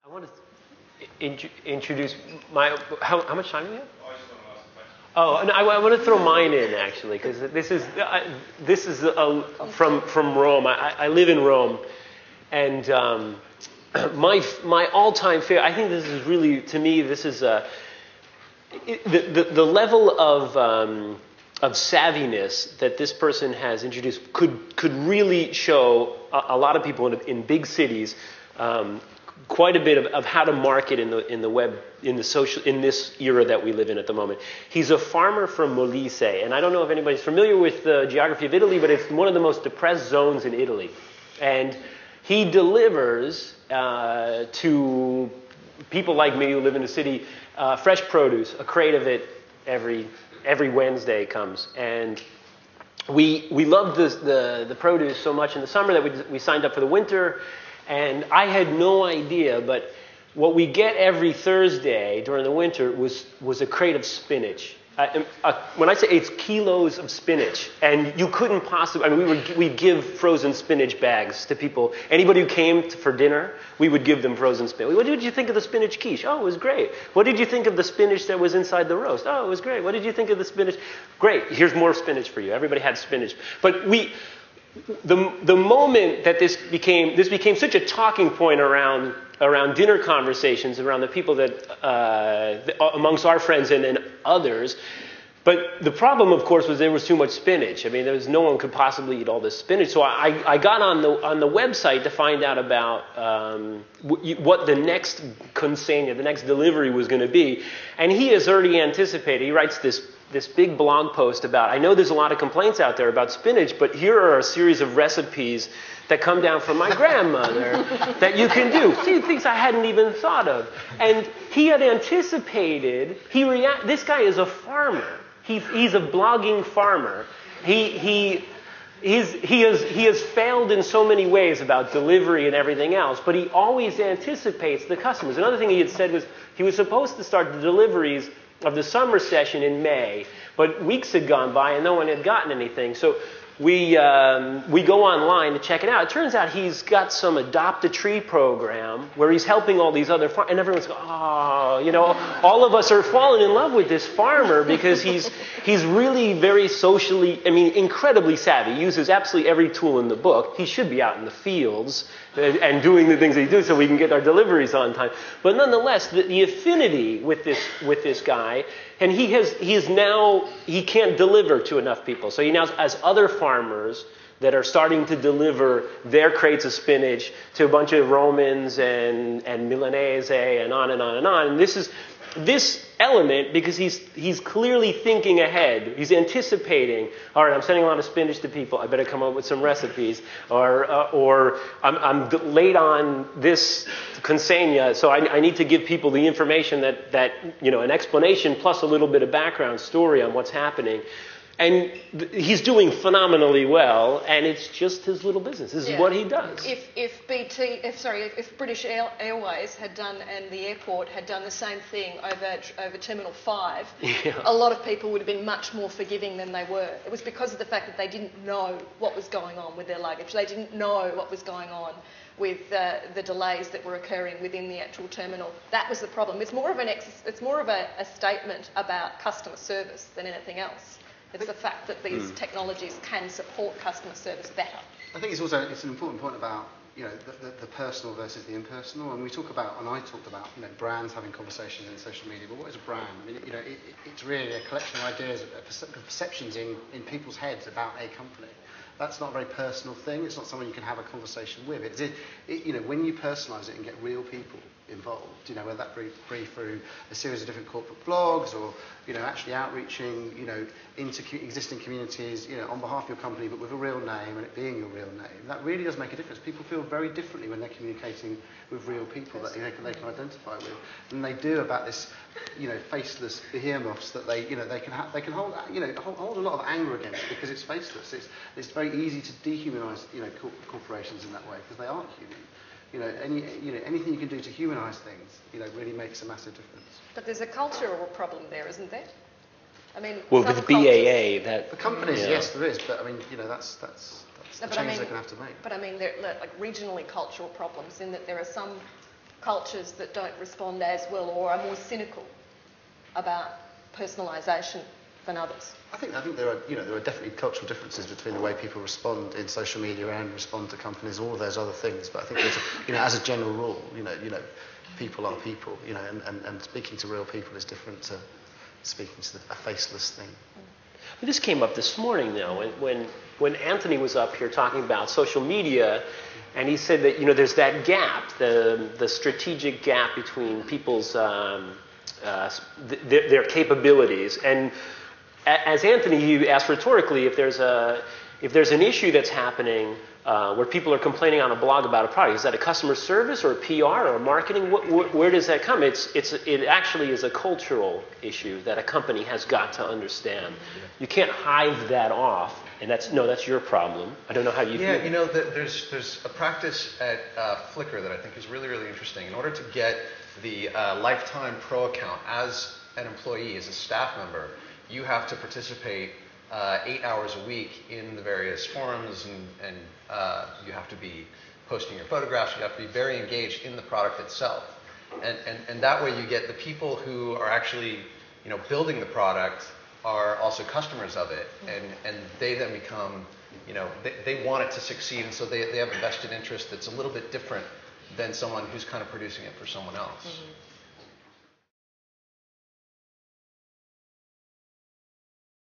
I want to introduce my. How much time do we have? Oh, and I want to throw mine in actually, because this is from Rome. I live in Rome, and my all-time favorite. I think this is really, to me, this is the level of savviness that this person has introduced could really show a lot of people in big cities quite a bit of how to market in the web, in this era that we live in at the moment. He's a farmer from Molise, and I don't know if anybody's familiar with the geography of Italy, but it's one of the most depressed zones in Italy. And he delivers to people like me who live in the city fresh produce. A crate of it every Wednesday comes, and we loved the produce so much in the summer that we signed up for the winter. And I had no idea, but what we get every Thursday during the winter was a crate of spinach. When I say it's kilos of spinach, and you couldn't possibly, I mean, we'd give frozen spinach bags to people. Anybody who came for dinner, we would give them frozen spinach. What did you think of the spinach quiche? Oh, it was great. What did you think of the spinach that was inside the roast? Oh, it was great. What did you think of the spinach? Great, here's more spinach for you. Everybody had spinach. But the moment that this became such a talking point around dinner conversations, around the people that amongst our friends and others. But the problem, of course, was there was too much spinach. I mean, no one could possibly eat all this spinach. So I got on the website to find out about what the next consegna, the next delivery was going to be, and he has already anticipated. He writes this big blog post about, I know there's a lot of complaints out there about spinach, but here are a series of recipes that come down from my grandmother that you can do. See, things I hadn't even thought of. And he had anticipated, this guy is a farmer. He's a blogging farmer. He has failed in so many ways about delivery and everything else, but he always anticipates the customers. Another thing he had said was he was supposed to start the deliveries of the summer session in May, but weeks had gone by and no one had gotten anything. So we go online to check it out. It turns out he's got some Adopt a Tree program where he's helping all these other farmers, and everyone's going, all of us are falling in love with this farmer because he's really very socially, incredibly savvy. He uses absolutely every tool in the book. He should be out in the fields and doing the things that he does so we can get our deliveries on time. But nonetheless, the affinity with this guy, and he can't deliver to enough people. So he now has other farmers that are starting to deliver their crates of spinach to a bunch of Romans and Milanese and on and on and on. And this element, because he's clearly thinking ahead. He's anticipating, all right, I'm sending a lot of spinach to people. I better come up with some recipes. Or I'm late on this consegna, so I need to give people the information that an explanation plus a little bit of background story on what's happening. And he's doing phenomenally well, and it's just his little business. This is what he does. If British Airways had done, and the airport had done the same thing over Terminal 5, a lot of people would have been much more forgiving than they were. It was because of the fact that they didn't know what was going on with their luggage. They didn't know what was going on with the delays that were occurring within the actual terminal. That was the problem. It's more of a statement about customer service than anything else. It's the fact that these technologies can support customer service better. I think it's an important point about the personal versus the impersonal. And we talk about, and I talked about brands having conversations in social media. But what is a brand? I mean, it's really a collection of ideas, of perceptions in people's heads about a company. That's not a very personal thing. It's not someone you can have a conversation with. When you personalise it and get real people involved, whether that be through a series of different corporate blogs or actually outreaching into existing communities on behalf of your company, but with a real name and it being your real name, that really does make a difference. People feel very differently when they're communicating with real people that they can identify with than they do about this faceless behemoths that they can hold hold a lot of anger against because it's faceless. It's very easy to dehumanise corporations in that way because they aren't human. Anything you can do to humanise things, really makes a massive difference. But there's a cultural problem there, isn't there? I mean, with BAA, that for companies, yes, there is. But that's the change they're going to have to make. But there are like regionally cultural problems in that there are some cultures that don't respond as well or are more cynical about personalisation than others? I think there are definitely cultural differences between the way people respond in social media and respond to companies, all of those other things. But I think as a general rule, people are people, and speaking to real people is different to speaking to a faceless thing. But this came up this morning, though, when Anthony was up here talking about social media, and he said that there's that gap, the strategic gap between people's their capabilities. And as Anthony, you asked rhetorically if there's an issue that's happening where people are complaining on a blog about a product. Is that a customer service or a PR or marketing? Where does that come? It actually is a cultural issue that a company has got to understand. You can't hive that off, and that's your problem. I don't know how you feel. Yeah, there's a practice at Flickr that I think is really, really interesting. In order to get the lifetime pro account as an employee, as a staff member, you have to participate 8 hours a week in the various forums, and you have to be posting your photographs. You have to be very engaged in the product itself, and that way you get the people who are actually building the product are also customers of it, and they then become they want it to succeed, and so they have a vested interest that's a little bit different than someone who's kind of producing it for someone else. Mm-hmm.